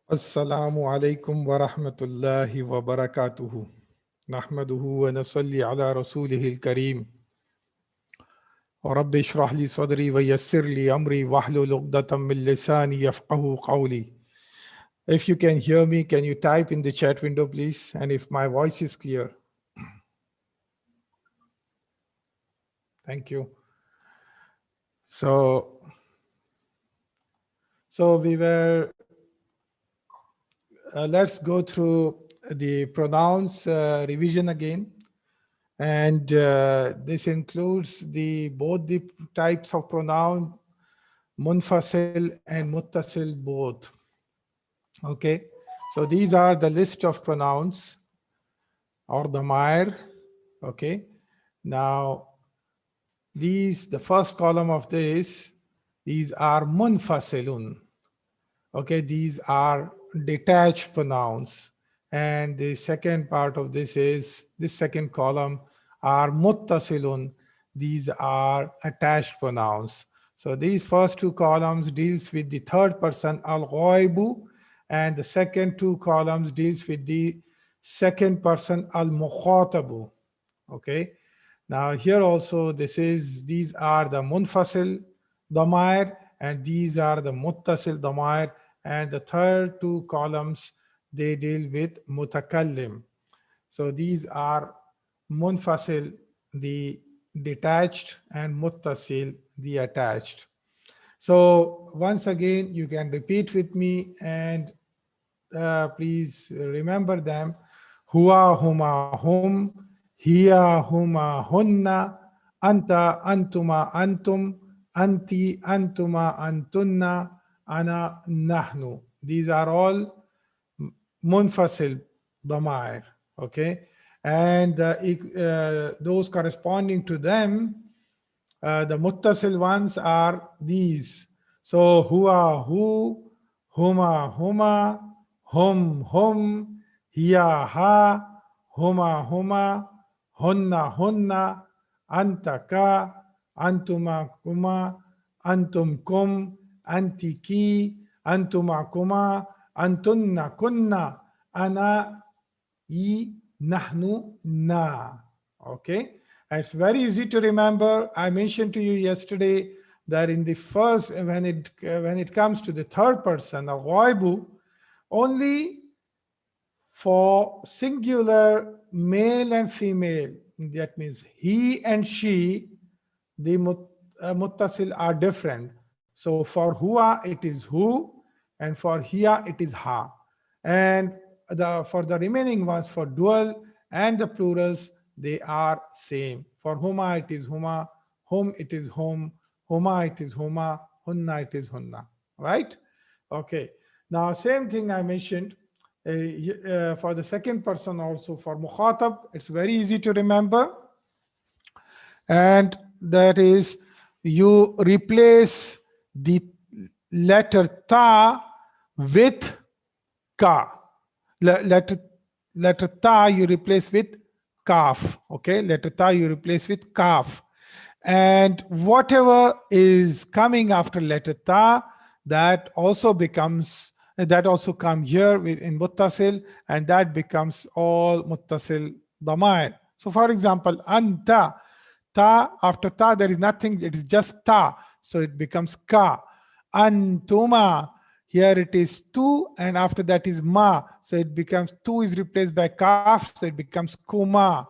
Assalamu alaikum wa rahmatullahi wa barakatuhu. Nahmaduhu wa nasalli ala rasulihil kareem. Wa rabbi shrah li sadri wa yassir li amri wahlul uqdatam min lisani yafqahu qawli. If you can hear me, can you type in the chat window, please? And if my voice is clear, thank you. So we were, let's go through the pronouns revision again. And this includes both the types of pronoun, munfasil and muttasil both. Okay, so these are the list of pronouns or Dhamair. Okay, now the first column of these are munfasilun. Okay, these are detached pronouns. And the second part of this second column are muttasilun. These are attached pronouns. So these first two columns deals with the third person al-ghaibu, and the second two columns deals with the second person al-mukhatabu. Okay. Now here also these are the munfasil dhamair and these are the muttasil dhamair, and the third two columns they deal with mutakallim. So these are munfasil, the detached, and muttasil, the attached. So once again you can repeat with me and please remember them. Huwa, huma, hum, hiya, huma, hunna, anta, antuma, antum, anti, antuma, antunna, ana, nahnu. These are all munfasil dhamair. Okay, and those corresponding to them, the muttasil ones are these. So huwa, hu, huma, huma, hum, hum, hiya, ha, huma, huma, hunna, hunna, anta, ka, antuma, kuma, antum, kum, anti, ki, antuma, kuma, antunna, kunna, ana, yi, nahnu, na. Okay, it's very easy to remember. I mentioned to you yesterday that in the first, when it comes to the third person, al-ghaibu, only for singular male and female, that means he and she, the muttasil are different. So for huwa it is hu, and for hiya it is ha. And for the remaining ones, for dual and the plurals, they are same. For huma it is huma, hum it is hum, huma it is huma, hunna it is hunna. Right? Okay. Now same thing I mentioned for the second person also. For mukhatab, it's very easy to remember, and that is you replace the letter ta with ka. Letter ta you replace with kaf. Okay, letter ta you replace with kaf, and whatever is coming after letter ta, that also come here in muttasil, and that becomes all muttasil dhamair. So for example, anta, ta, after ta there is nothing, it is just ta, so it becomes ka. Antuma, here it is tu, and after that is ma, so it becomes tu is replaced by kaf, so it becomes kuma.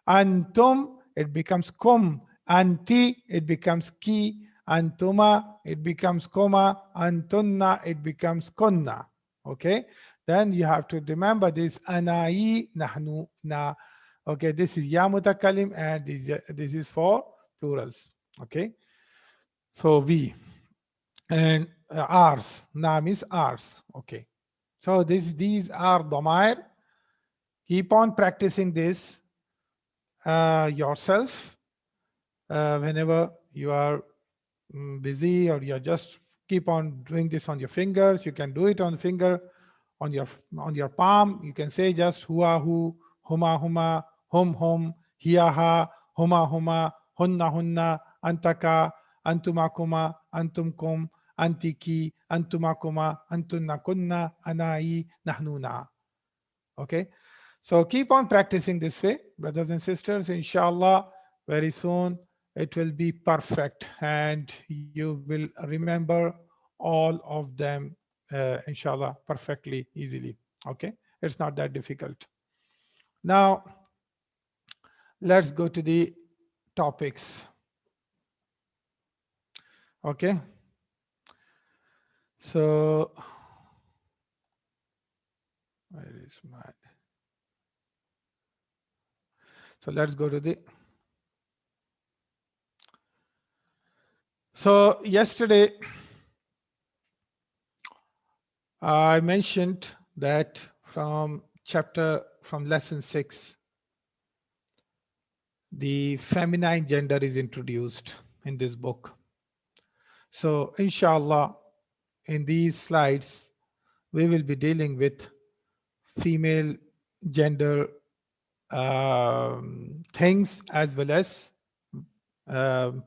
Antum, it becomes kum. Anti, it becomes ki. Antuma, it becomes koma. Antunna, it becomes kunna. Okay, then you have to remember this anai, nahnu, na. Okay, this is ya mutakallim, and this is for plurals. Okay, so we, and ours, na means ours. Okay, so these are dhamair. Keep on practicing this yourself whenever you are busy, or you're just keep on doing this on your fingers. You can do it on finger, on your palm. You can say just huwa, hu, huma, huma, hum, hum, hiya, ha, huma, huma, hunna, hunna, antaka, antuma, kuma, antum, kum, antiki, antumakuma, antunna kunna, anai, nahnuna. Okay, so keep on practicing this way, brothers and sisters. Inshallah, very soon it will be perfect and you will remember all of them, inshallah, perfectly easily. Okay, it's not that difficult. Now, let's go to the topics. Okay, so where is my, so let's go to the, so yesterday I mentioned that from lesson 6, the feminine gender is introduced in this book. So inshallah, in these slides, we will be dealing with female gender things as well as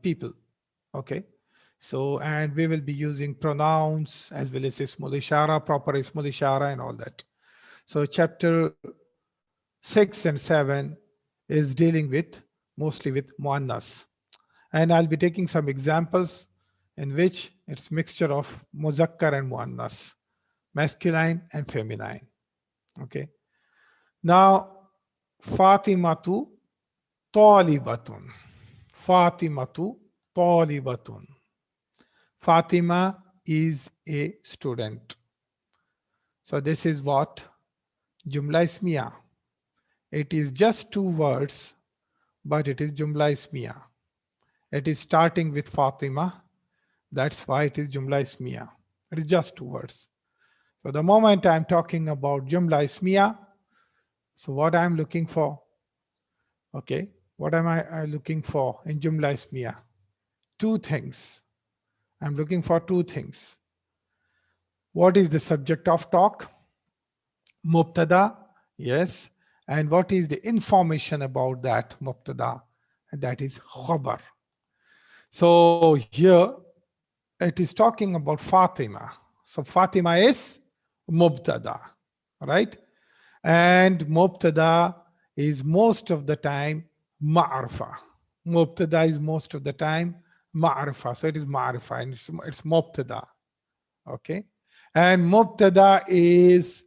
people. Okay. So, and we will be using pronouns as well as ismul ishara, proper ismul ishara and all that. So chapter 6 and 7 is dealing with mostly with muannas. And I'll be taking some examples in which it's mixture of muzakkar and muannas, masculine and feminine. Okay. Now, Fatimatu talibatun. Fatimatu talibatun. Fatima is a student. So this is what Jumla Ismiya. It is just 2 words, but it is Jumla Ismiya. It is starting with Fatima. That's why it is Jumla Ismiya. It is just 2 words. So the moment I'm talking about Jumla Ismiya, so what I'm looking for? Okay, what am I looking for in Jumla Ismiya? 2 things. I'm looking for 2 things. What is the subject of talk? Mubtada, yes. And what is the information about that Mubtada? And that is khabar. So here it is talking about Fatima. So Fatima is Mubtada, right? And Mubtada is most of the time Ma'arfa. Mubtada is most of the time Ma'arfa. So it is Ma'arfa and it's Mubtada. Okay. And Mubtada is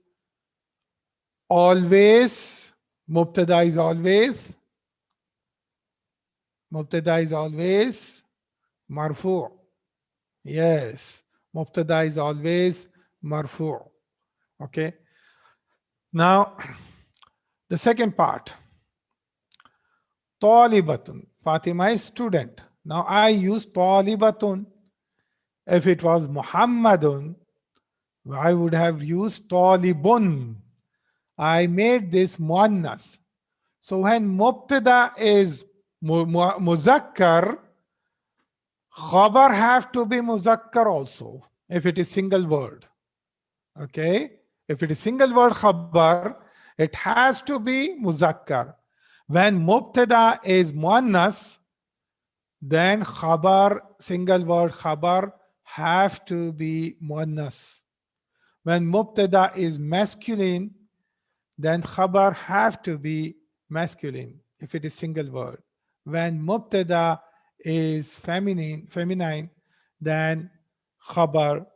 always, Mubtada is always Marfu. Yes. Mubtada is always Marfu. Okay. Now, the second part, Talibatun. Fatima is student. Now I use Talibatun. If it was Muhammadun, I would have used Talibun. I made this muannas. So when Mubtada is muzakkar, khabar have to be muzakkar also, if it is single word. Okay. If it is single word khabar, it has to be muzakkar. When mubtada is muannas, then khabar, single word khabar, have to be muannas. When mubtada is masculine, then khabar have to be masculine if it is single word. When mubtada is feminine, then khabar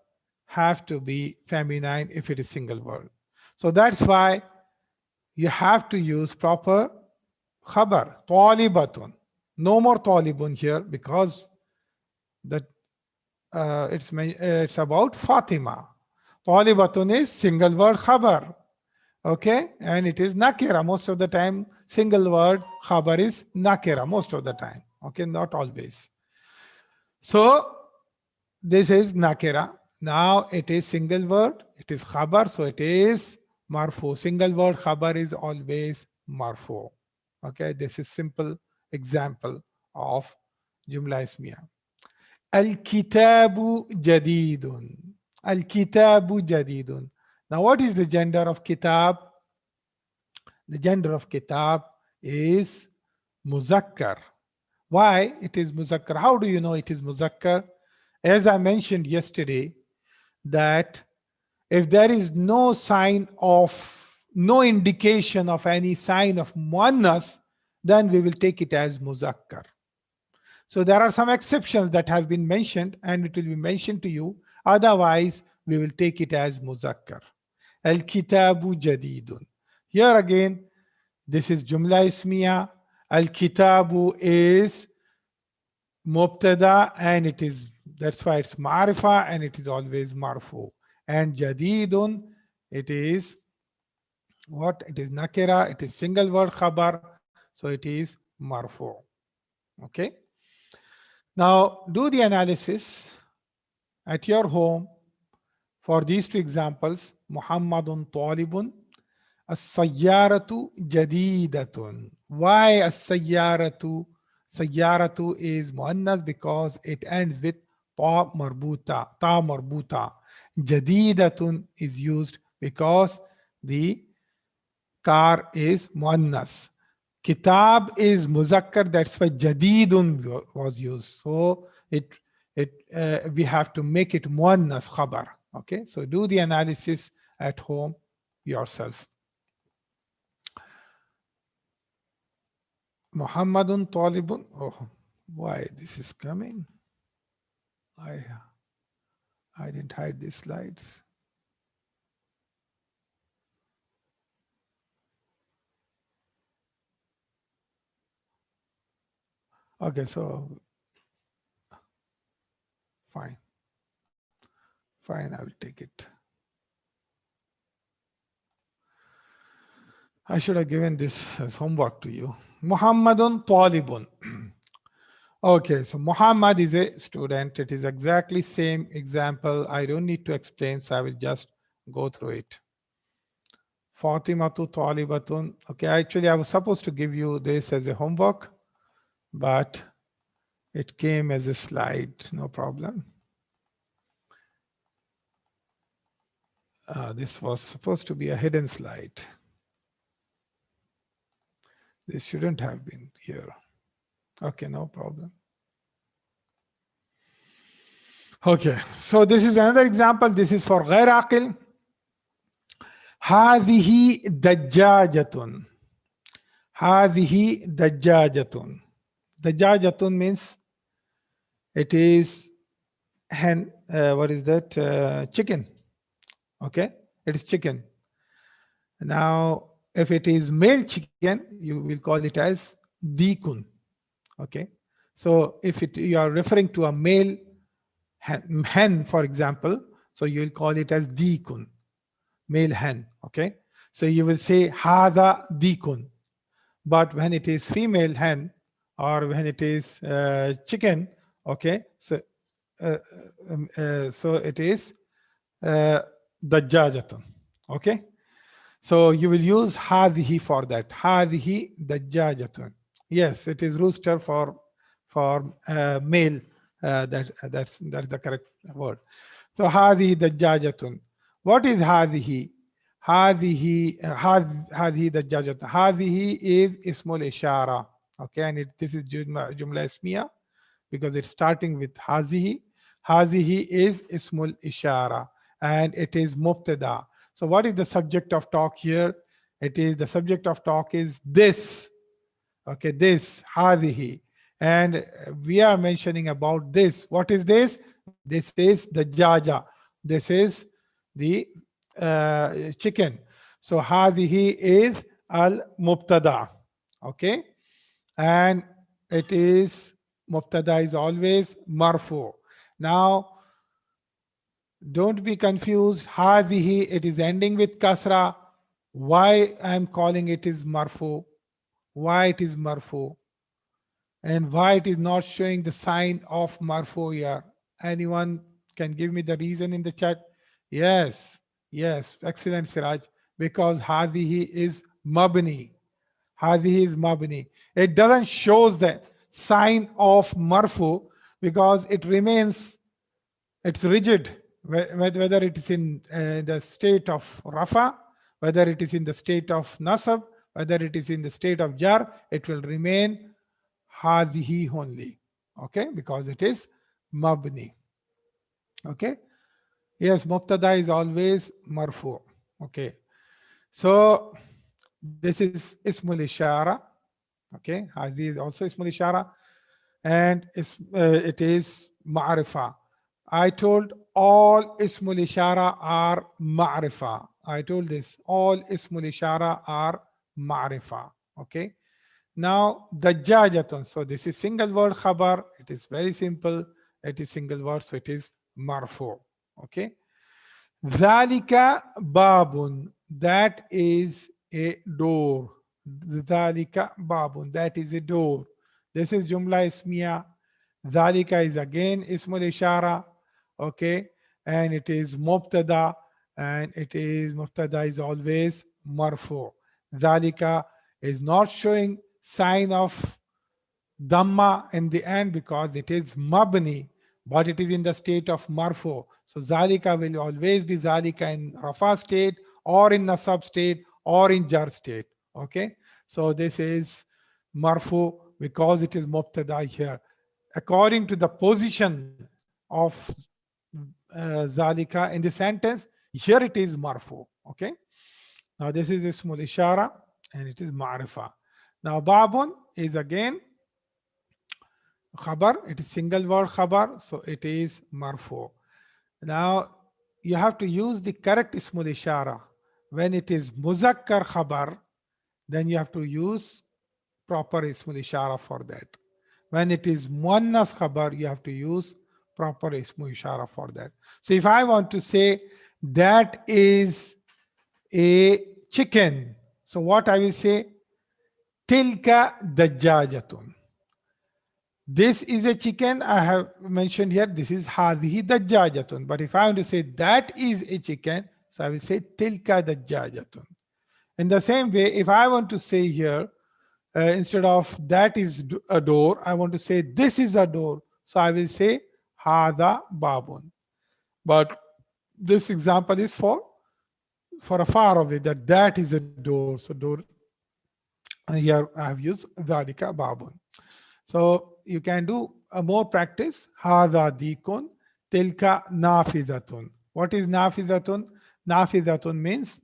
have to be feminine if it is single word. So that's why you have to use proper khabar, talibatun. No more talibun here because that it's about Fatima. Talibatun is single word khabar. Okay, and it is nakira most of the time. Single word khabar is nakira most of the time. Okay, not always. So this is nakira. Now it is single word, it is khabar, so it is marfu. Single word khabar is always marfu. Okay, this is simple example of Jumla Ismiya. Al-kitabu jadidun. Al-kitabu jadidun. Now what is the gender of kitab? The gender of kitab is muzakkar. Why it is muzakkar? How do you know it is muzakkar? As I mentioned yesterday, that if there is no sign of, no indication of any sign of muannas, then we will take it as muzakkar. So there are some exceptions that have been mentioned, and it will be mentioned to you. Otherwise, we will take it as muzakkar. Al-kitabu jadidun. Here again, this is jumla ismiya. Al-kitabu is mubtada, and it is, that's why it's ma'rifa, and it is always marfu. And jadidun, it is what? It is nakira, it is single word khabar, so it is marfu. Okay. Now do the analysis at your home for these two examples. Muhammadun talibun, as-sayyaratu jadidatun. Why as-sayyaratu? Sayyaratu is muannas because it ends with ta marbuta, ta marbuta. Jadidatun is used because the car is muannas. Kitab is muzakkar, that's why jadidun was used. So we have to make it muannas khabar. Okay, so do the analysis at home yourself. Muhammadun talibun. Oh, why this is coming? I didn't hide these slides. Okay, so fine, I will take it. I should have given this as homework to you. Muhammadun talibun. Okay, so Muhammad is a student. It is exactly same example. I don't need to explain, so I will just go through it. Fatimatu talibatun. Okay, actually I was supposed to give you this as a homework, but it came as a slide, no problem. This was supposed to be a hidden slide. This shouldn't have been here. Okay, no problem. Okay, so this is another example. This is for غير عاقل. هذه دجاجة. هذه دجاجة. Dajjajatun means it is hen. What is that? Chicken. Okay, it is chicken. Now, if it is male chicken, you will call it as dikun. Okay, so if you are referring to a male hen, for example, so you will call it as dikun, male hen. Okay, so you will say hada dikun. But when it is female hen, or when it is chicken, okay, so so it is dajjajatun. Okay, so you will use hadhi for that. Hadhi dajjajatun. Yes, it is rooster for male. That's the correct word. So hadhi dajjajatun. What is hadhi? Hadhi dajjajatun. Hadhi is ismul ishara. Okay, and this is jumla ismiya because it's starting with hazihi. Hazihi is ismul ishara and it is mubtada. So what is the subject of talk here? It is, the subject of talk is this. Okay, this, hazihi. And we are mentioning about this. What is this? This is the jaja. This is the chicken. So hazihi is al mubtada. Okay, and it is mubtada is always marfu. Now don't be confused. Hadhihi, it is ending with kasra. Why I am calling it is marfu? Why it is marfu? And why it is not showing the sign of marfu here? Anyone can give me the reason in the chat? Yes, excellent, Siraj. Because hadhihi is mabni. Hadhihi is mabni. It doesn't show the sign of marfu because it remains, it's rigid. Whether it is in the state of rafa, whether it is in the state of nasab, whether it is in the state of jar, it will remain hadhihi only. Okay, because it is mabni. Okay. Yes, mubtada is always marfu. Okay. So this is ismul ishara. Okay. Hadi is also ismul ishara. And it is ma'rifa. I told all ismul ishara are ma'rifa. I told this. All ismul ishara are ma'rifa. Okay. Now, dajjajatun. So this is single word khabar. It is very simple. It is single word, so it is marfu. Okay. Dhalika babun. That is a door. Dhalika babun. That is a door. This is jumla ismiya. Dhalika is again ismul ishara. Okay. And it is mubtada. And it is mubtada is always marfu. Dhalika is not showing sign of Dhamma in the end because it is mabni, but it is in the state of marfu. So zalika will always be zalika in rafa state or in nasab state or in jar state. Okay. So this is marfu because it is mubtada here. According to the position of zalika in the sentence, here it is marfu. Okay. Now this is ismul ishara and it is ma'rifa. Now babun is again khabar. It is single word khabar, so it is marfu. Now you have to use the correct ismul ishara. When it is muzakkar khabar, then you have to use proper ismul ishara for that. When it is muannas khabar, you have to use proper ismul ishara for that. So if I want to say that is a chicken, so what I will say, tilka dajjajatun. This is a chicken I have mentioned here. This is hadhihi dajjajatun. But if I want to say that is a chicken, so I will say tilka dajjajatun. In the same way, if I want to say here, instead of that is a door, I want to say this is a door. So I will say hada babun. But this example is for a far away, that is a door. So door, here I have used dhalika babun. So you can do a more practice. Hada dikun, tilka nafidatun. What is nafidatun? Nafidatun means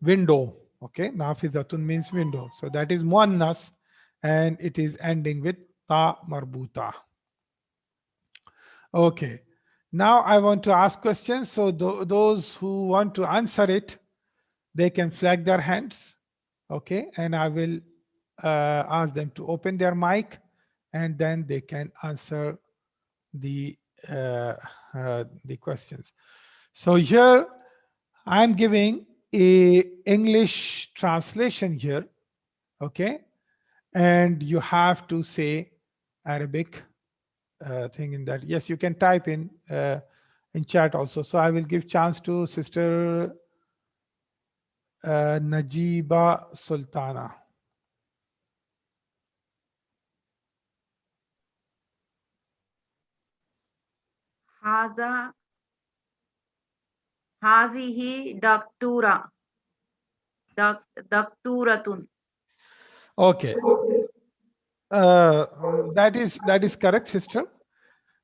window. Okay, nafidatun means window. So that is muannas and it is ending with ta marbuta. Okay. Now I want to ask questions. So those who want to answer it, they can flag their hands. Okay, and I will ask them to open their mic and then they can answer the questions. So here I'm giving a English translation here. Okay, and you have to say Arabic thing in that. Yes, you can type in chat also. So I will give chance to Sister Najiba Sultana. Haza, hazihi daktura, dakturatun. Okay, that is correct, sister.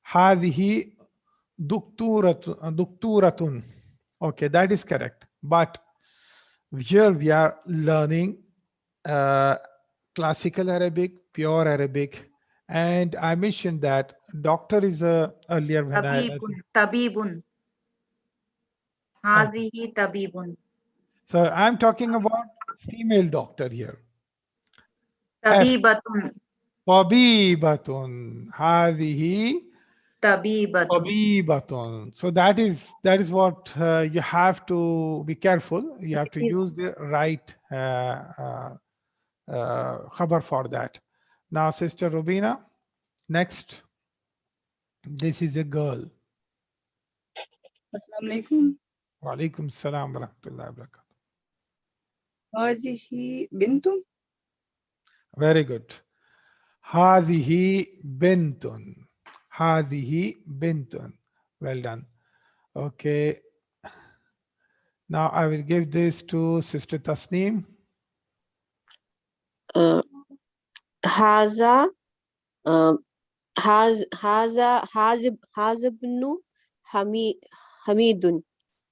Hadhihi dukturatun. Okay, that is correct. But here we are learning classical Arabic, pure Arabic, and I mentioned that doctor is earlier when I Tabibun, tabibun. Hazihi tabibun. So I'm talking about female doctor here. Tabibatun. Tabibatun. Hadihi Tabibatun. tabibatun. So that is what you have to be careful. You have to use the right khabar for that. Now, Sister Rubina, next. This is a girl. Assalamu alaikum. Wa alaikum salam wa rahmatullahi wa barakatuh. Hazihi bintun. Very good. Hadihi bintun. Hadihi bintun. Well done. Okay. Now I will give this to Sister Tasneem. Haza, hazibnu, Hamidun.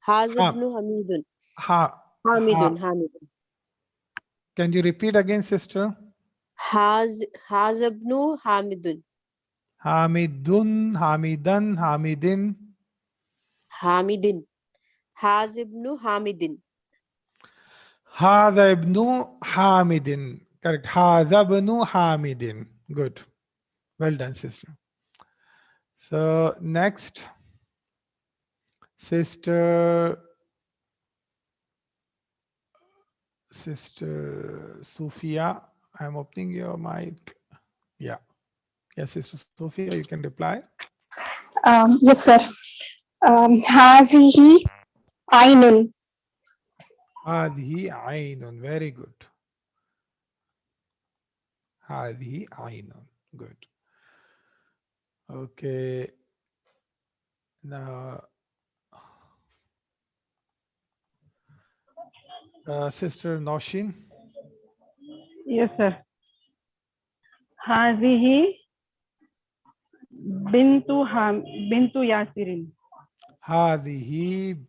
Haz Ha, ibn Hamidun. ha, Hamidun. ha. Hamidun. Can you repeat again, sister? Haz ibn Hamidun. Hamidun, Hamidan, Hamidin. Hamidin. Haz ibn Hamidin. Hadha ibnu Hamidin. Correct. Hadha ibnu Hamidin. Good. Well done, sister. So next, Sister Sophia. I'm opening your mic. Yeah. Yes, Sister Sophia, you can reply. Yes, sir. هذه عين. Hadhi Ainun. Very good. Hadhi Ainun. Good. Okay. Now, Sister Noshin. Yes, sir. هذه بنت ياسر. Hadhihi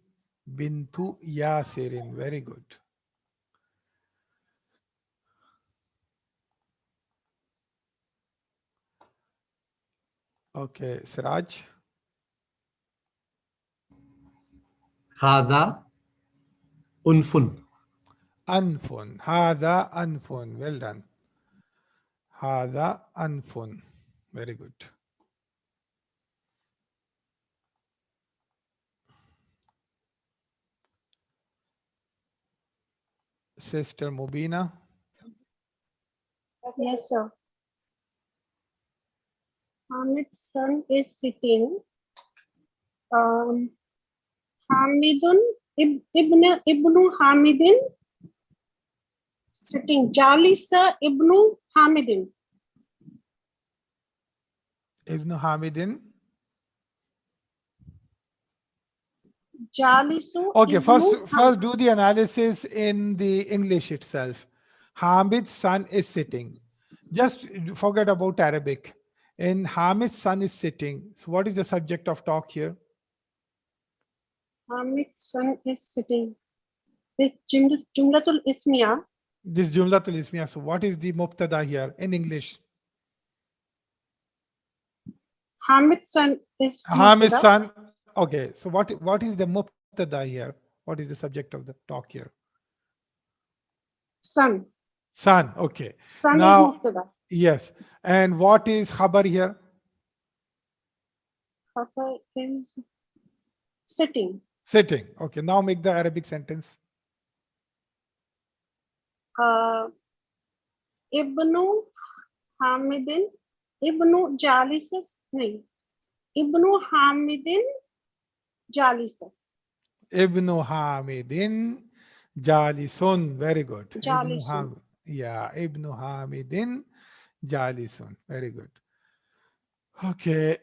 bintu Yasirin. Very good. Okay, Siraj. Haza unfun. Anfun. Hada anfun. Well done. Hada anfun. Very good. Sister Mubina. Yes, sir. Hamid's son is sitting. Hamidun ibnu Hamidin sitting. Jalisa ibnu Hamidin. Ibn Hamidin. Jalisu. Okay, ibnu first do the analysis in the English itself. Hamid's son is sitting. Just forget about Arabic. In Hamid's son is sitting. So what is the subject of talk here? Hamid's son is sitting. This Jumlatul Ismiya. This Jumlatul Ismiya. So what is the Mubtada here in English? Hamid's son is Hamid's Mubtada. son. Okay, so what is the Mubtada here? What is the subject of the talk here? Son. Son. Okay. Son Now, is Mubtada. yes. And what is Khabar here? Papa is sitting. Sitting. Okay. Now make the Arabic sentence. Ibnu Hamidin. Ibnu Jalisas. No. Ibnu Hamidin Jalisa. Ibnu Hamidin Jalisun. Very good. Jalisun. Ibnu Hamidin Jalisun. Very good. Okay.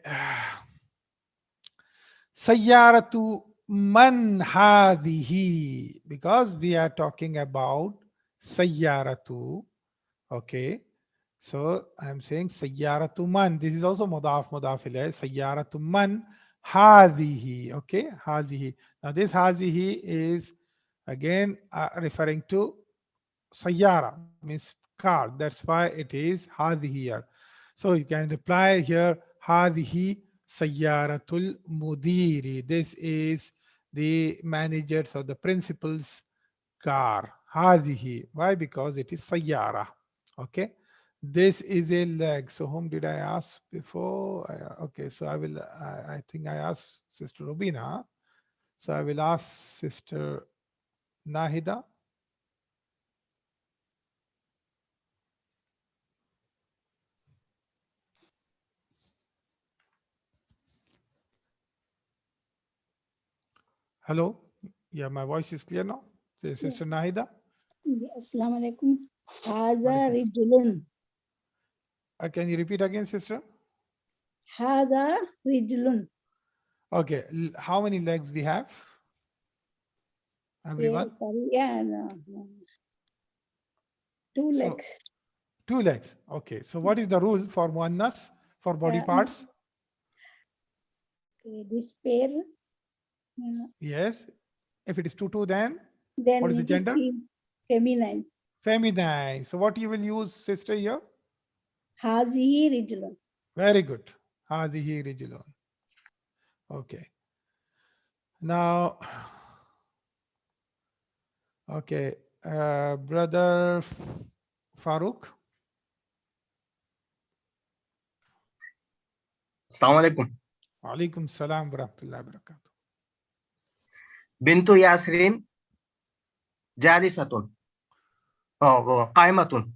Sayyaratu man hadhihi. Because we are talking about Sayyaratu. Okay. So I'm saying Sayyaratu man. This is also mudaf ilayh. Sayyaratu man hadhihi. Okay. Hadhihi. Now this hadhihi is again referring to Sayyara, means car. That's why it is hadhihi here. So you can reply here hadhihi Sayyaratul Mudiri. This is the manager's or the principal's car. Hadhihi. Why? Because it is Sayyara. Okay. This is a leg. So whom did I ask before? Okay. So I think I asked Sister Rubina. So I will ask Sister Nahida. Hello. Yeah, my voice is clear now. Sister Nahida. Assalamu alaikum. Hada rijlun. Can you repeat again, sister? Hada rijlun. Okay. How many legs we have? Everyone? Sorry, yeah, no. Two legs. Two legs. Okay. So what is the rule for muannas, for body parts? Okay, this pair Yeah. Yes. If it is tutu, then Then what is the it is gender? feminine. Feminine. So what you will use, sister, here? Hazihi rijlun. Very good. Hazihi rijlun. Okay. Now, okay. Brother Farooq. Assalamu alaikum. Alaikum salam wa rahmatullahi wa barakatuh. Bintu Yasrin jalisatun. Oh, qaimatun.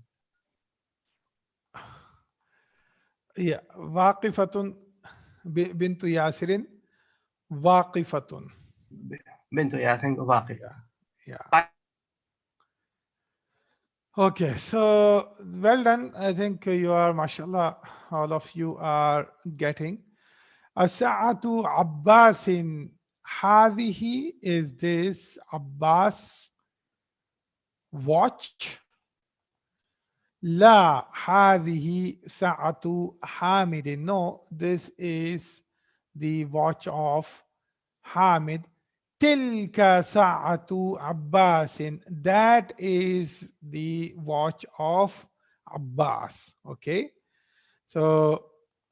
Yeah. Waqifatun. Bintu Yasirin. Waqifatun. Bintu Yasrin waqif. Yeah. Okay, so well done. I think you are, mashallah, all of you are getting. Asa'atu Abbasin. Hadihi, is this Abbas watch? La hadihi sa'atu Hamidin. No, this is the watch of Hamid. Tilka sa'atu Abbasin. That is the watch of Abbas. Okay. So,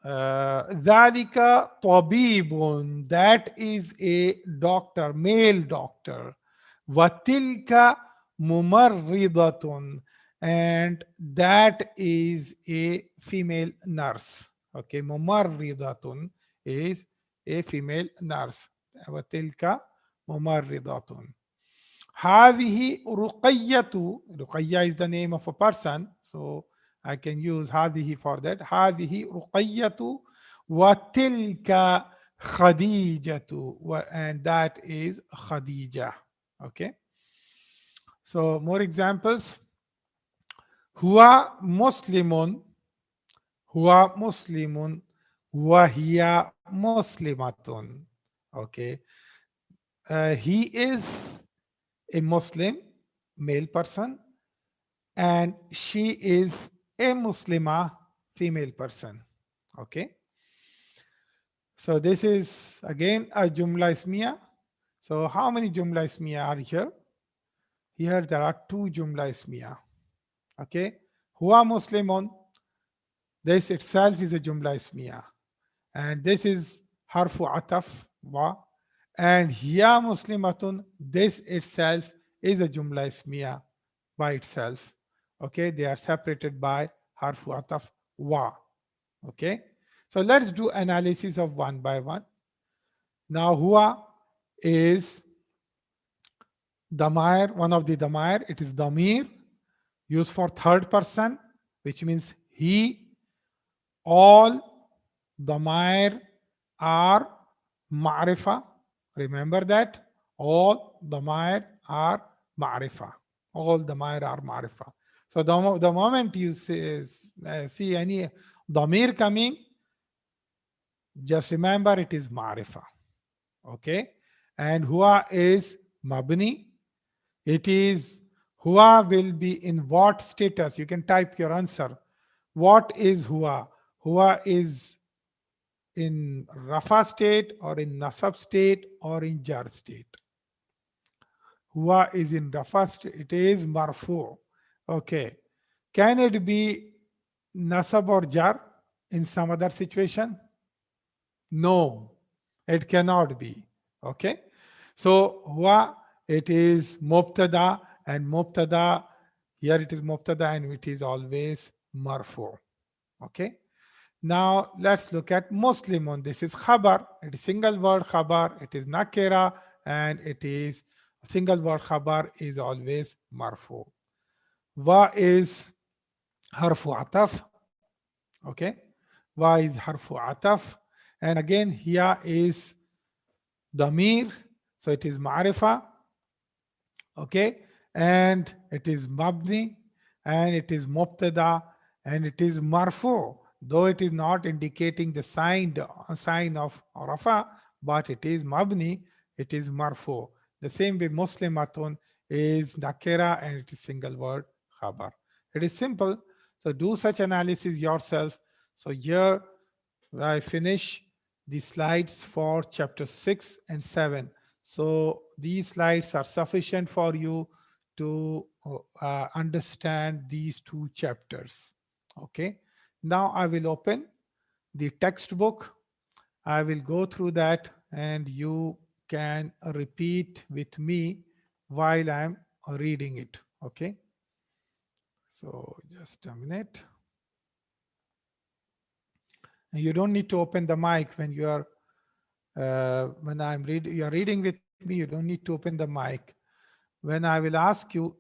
dhalika tabibun. That is a doctor, male doctor. Watilka mumarridatun. And that is a female nurse. Okay. Mumarridatun is a female nurse. Watilka mumarridatun. Hadihi ruqayyatu. Ruqayya is the name of a person. So I can use hadihi for that. Hadihi ruqayyatu wa tilka khadijatu. And that is Khadija. Okay. So more examples. Huwa muslimun. Huwa muslimun. Wa hiya muslimatun. Okay. He is a Muslim, male person, and she is a Muslima, female person. Okay. So this is again a Jumla Ismiya. So how many Jumla Ismiya are here? Here there are 2 Jumla Ismiya. Okay. Huwa Muslimun. This itself is a Jumla Ismiya. And this is Harfu Ataf, wa. And hiya Muslimatun. This itself is a Jumla Ismiya by itself. Okay, they are separated by Harfu Ataf wa. Okay, so let's do analysis of one by one. Now, huwa is Dhamair, one of the Dhamair. It is Dhamir used for third person, which means he. All Dhamair are Ma'rifa. Remember that all Dhamair are Ma'rifa. All Dhamair are Ma'rifa. So the moment you see any Dhamir coming, just remember it is Ma'rifa. Okay. And Huwa is Mabni. It is Huwa will be in what status? You can type your answer. What is Huwa? Huwa is in Rafa state or in Nasab state or in Jar state. Huwa is in Rafa state. It is Marfu. Okay. Can it be Nasab or Jar in some other situation? No, it cannot be. Okay. So Huwa, it is Mubtada, and Mubtada, here it is Mubtada and it is always Marfu. Okay. Now let's look at Muslimun. This is Khabar. It is single word Khabar. It is Nakira, and it is single word Khabar is always Marfu. Wa is Harfu Ataf. Okay. Wa is Harfu Ataf. And again, here is Damir. So it is Ma'rifa. Okay. And it is Mabni. And it is Mubtada. And it is Marfu. Though it is not indicating the sign of Rafa, but it is Mabni, it is Marfu. The same way Muslimatun is Nakira and it is single word Khabar. It is simple. So do such analysis yourself. So here I finish the slides for chapter 6 and 7. So these slides are sufficient for you to understand these two chapters. Okay. Now I will open the textbook. I will go through that and you can repeat with me while I'm reading it. Okay. So just a minute. You don't need to open the mic when you are when I'm reading. You are reading with me. You don't need to open the mic. When I will ask you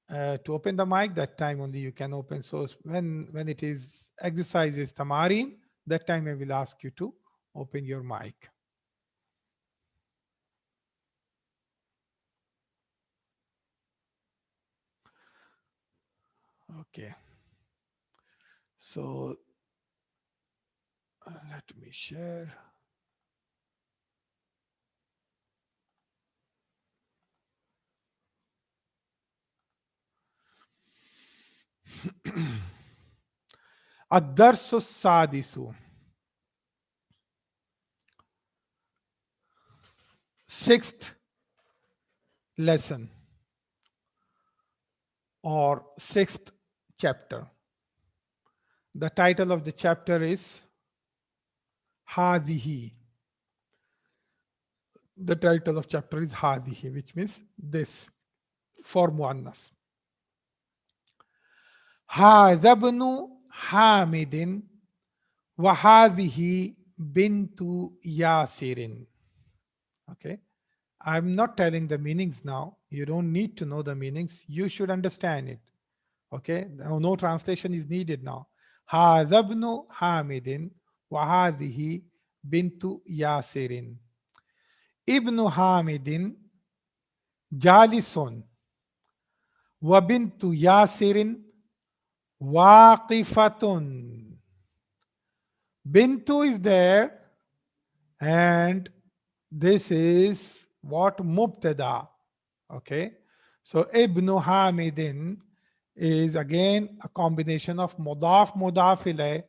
to open the mic, that time only you can open. So when it is exercises tamarin, that time I will ask you to open your mic. Okay. So let me share. الدرس السادس. Sixth lesson or sixth chapter. The title of the chapter is Hadihi. The title of chapter is Hadihi, which means this for Muannas. هذا ابن حامد وهذه بنت ياسر. Okay. I'm not telling the meanings now. You don't need to know the meanings. You should understand it. Okay. No translation is needed now. هذا ابن حامد وهذه بنت ياسر. ابن حامد جالس وبنت ياسر واقفة. Bintu is there and this is what mubtada. Okay. So Ibn Hamidin is again a combination of mudaf mudaf ilayh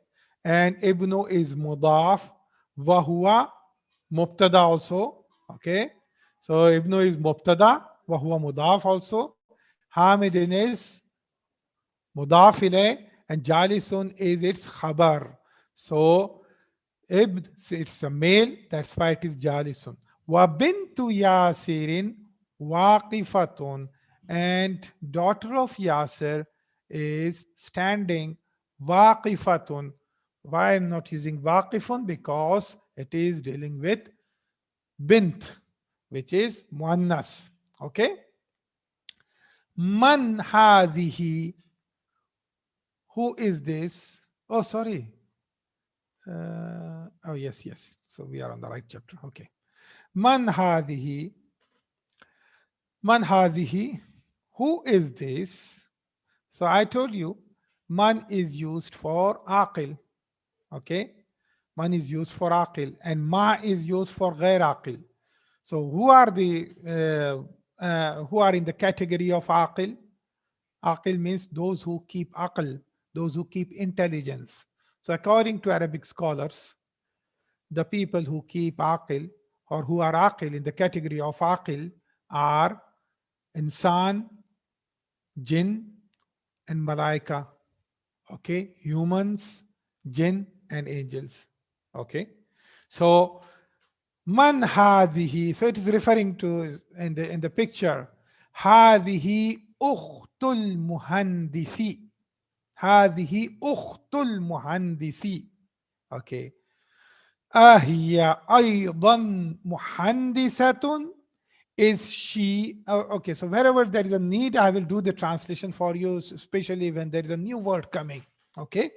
and Ibn is mudaf wa huwa mubtada also. Okay. So Ibn is mubtada wa huwa mudaf also. Hamidin is mudaf ilayh and Jalisun is its khabar. So Ibn, it's a male, that's why it is Jalisun. Wa bintu Yasirin waqifatun, and daughter of Yasir is standing waqifatun. Why I'm not using waqifun? Because it is dealing with bint, which is muannas. Okay. Man hadhihi. Who is this? Oh, sorry. Oh, yes. So we are on the right chapter. Okay. Man hadhihi. Man hadhihi. Who is this? So I told you, man is used for aqil. Okay. Man is used for aqil and ma is used for ghair aqil. So who are in the category of aqil? Aqil means those who keep aql, those who keep intelligence. So according to Arabic scholars, the people who keep aqil or who are aqil in the category of aqil are insan, jinn and malaika. Okay, humans, jinn and angels. Okay, so man hadhihi, so it is referring to in the picture, hadhihi ukhtul muhandisi. هذه أخت المهندس. Okay. أهي أيضا مهندسة. Is she? Okay, so wherever there is a need, I will do the translation for you, especially when there is a new word coming. Okay.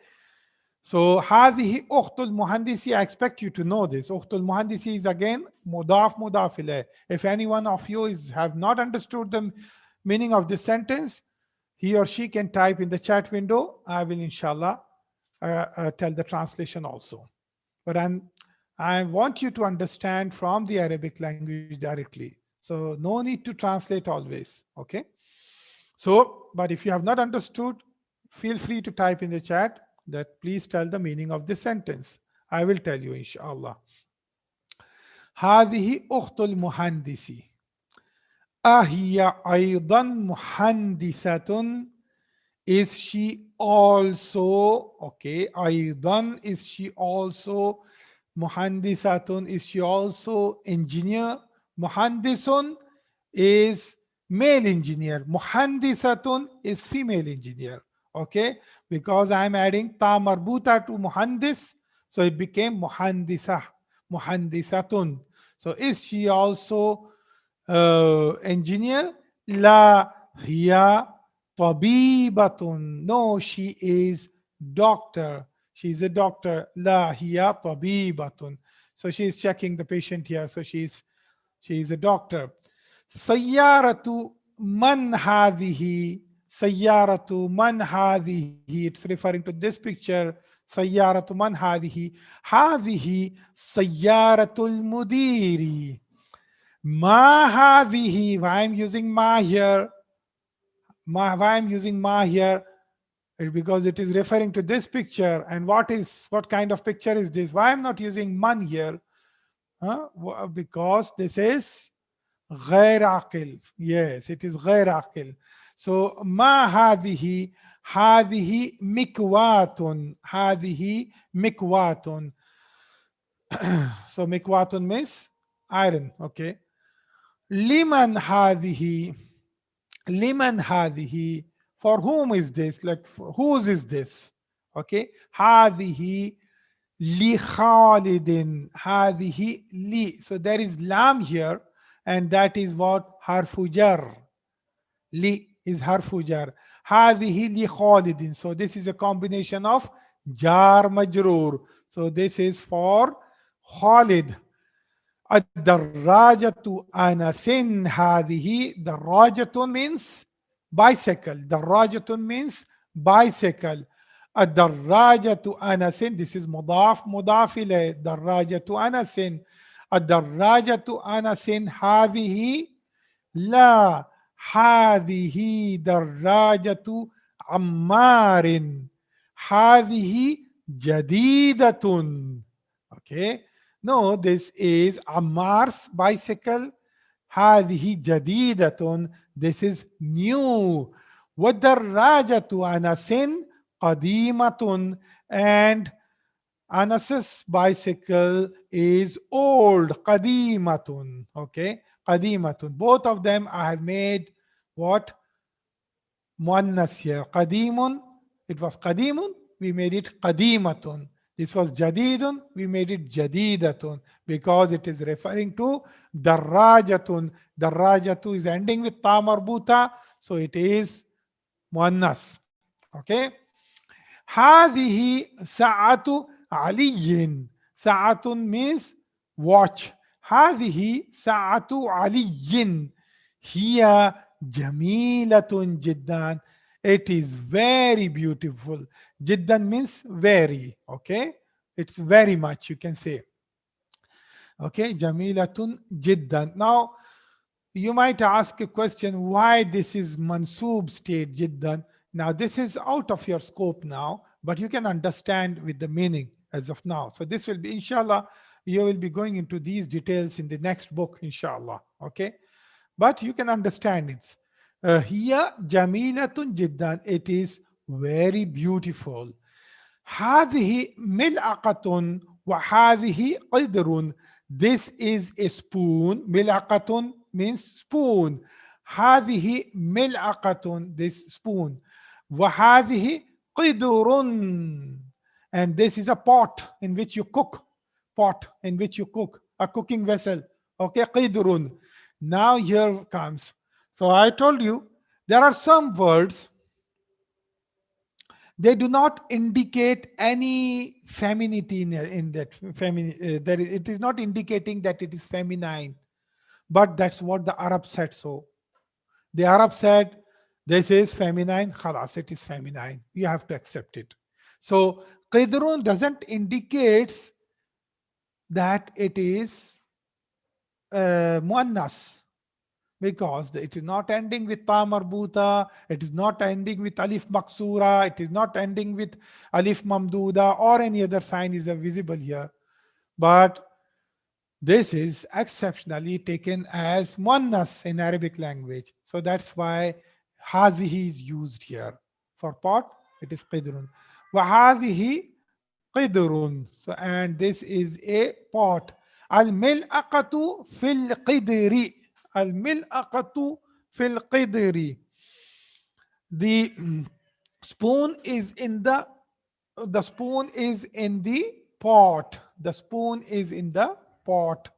So هذه أخت المهندس, I expect you to know this. أخت المهندس is again مضاف مضاف إليه. If any one of you have not understood the meaning of this sentence, he or she can type in the chat window. I will inshallah tell the translation also. But I want you to understand from the Arabic language directly. So no need to translate always. Okay. So, but if you have not understood, feel free to type in the chat that please tell the meaning of this sentence. I will tell you inshallah. هذه أخت المهندس. أهي أيضا مهندسة. Is she also, okay, أيضا, is she also muhandisatun, is she also engineer? Muhandisun is male engineer. Muhandisatun is female engineer. Okay, because I'm adding ta marbuta to muhandis, so it became muhandisa, muhandisatun. So is she also engineer? La hiya tabibatun. No, she is doctor. She's a doctor. La hiya tabibatun. So she's checking the patient here. So she's a doctor. Sayyaratu man hadhihi. Sayyaratu man hadhihi. It's referring to this picture. Sayyaratu man hadhihi. Hadhihi sayyaratul mudiri. Ma hadhihi. Why I'm using ma here? Why I'm using ma here? Because it is referring to this picture. And what kind of picture is this? Why I'm not using man here? Because this is غير عاقل. Yes, it is غير عاقل. So ما هذه. هذه مكوات. هذه مكوات. So مكوات means iron. Okay. لمن هذه. لمن هذه. For whom is this? Like whose is this? Okay. هذه لخالد. هذه لي. So there is lam here, and that is what? Harfu jar. Li is harfu jar. هذه لخالد. So this is a combination of jar majroor. So this is for Khalid. الدراجة أنس هذه. دراجة means bicycle. دراجة means bicycle. الدراجة أنس. This is مضاف مضاف إليه. دراجة أنس. الدراجة أنس هذه. لا هذه دراجة عمار. هذه جديدة. Okay. No, this is Ammar's bicycle. هذه جديدة. This is new. والدراجة أنس قديمة. And Anas's bicycle is old. قديمة. Okay. قديمة. Both of them I have made what? Muannas here. قديم. It was قديم. We made it قديمة. This was jadidun, we made it jadidatun because it is referring to darrajatun. Darrajatu is ending with ta marbuta, so it is muannas. Okay. Hadhihi sa'atu aliyin. Sa'atun means watch. Hadhihi sa'atu aliyin. Hiya jamilatun jiddan. It is very beautiful. Jiddan means very. Okay. It's very much, you can say. Okay. Jamilatun jiddan. Now, you might ask a question, why this is mansoob state jiddan? Now, this is out of your scope now, but you can understand with the meaning as of now. So this will be, inshallah, you will be going into these details in the next book, inshallah. Okay. But you can understand it. Here, jamilatun jiddan. It is very beautiful. هذه ملعقة وهذه قدر. This is a spoon. ملعقة means spoon. هذه ملعقة, this spoon. وهذه قدر. And this is a pot in which you cook. Pot in which you cook. A cooking vessel. Okay, قدر. Now here comes. So I told you there are some words, they do not indicate any femininity in that. It is not indicating that it is feminine, but that's what the Arab said. So the Arab said, this is feminine, khalas, it is feminine. You have to accept it. So qidrun doesn't indicate that it is muannas, because it is not ending with ta marbuta, it is not ending with alif maksura, it is not ending with alif mamduda or any other sign is visible here. But This is exceptionally taken as muannas in Arabic language. So that's why hazihi is used here. For pot, it is qidrun. Wahadihi qidrun. So, and this is a pot. Al-mil'aqatu fil qidri. Al-mil'aqatu fil qidri. The spoon is in the spoon is in the pot. The spoon is in the pot.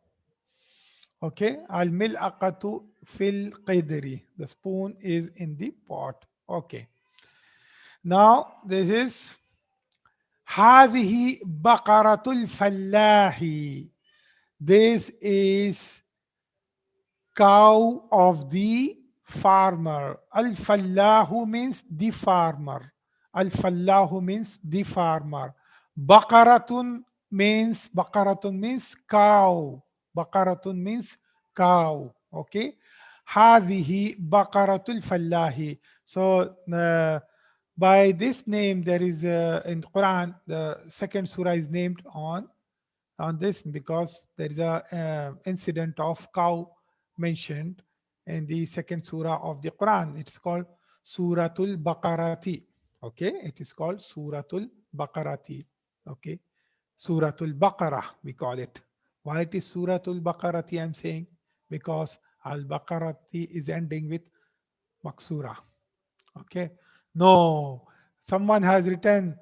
Okay, al mil'aqatu fil qidri. The spoon is in the pot. Okay. Now this is هذه بقرة الفلاح. This is cow of the farmer. Al-fallahu means the farmer. Al-fallahu means the farmer. Baqaratun means cow. Baqaratun means cow. Okay. Hadhihi baqaratul fallahi. So by this name, there is in Quran, the second surah is named on this because there is a incident of cow mentioned in the second surah of the Quran. It's called Suratul Baqarati. Okay, it is called Suratul Baqarati. Okay, Suratul Baqarah we call it. Why it is Suratul Baqarati? I'm saying because Al Baqarati is ending with Maksura. Okay, no, someone has written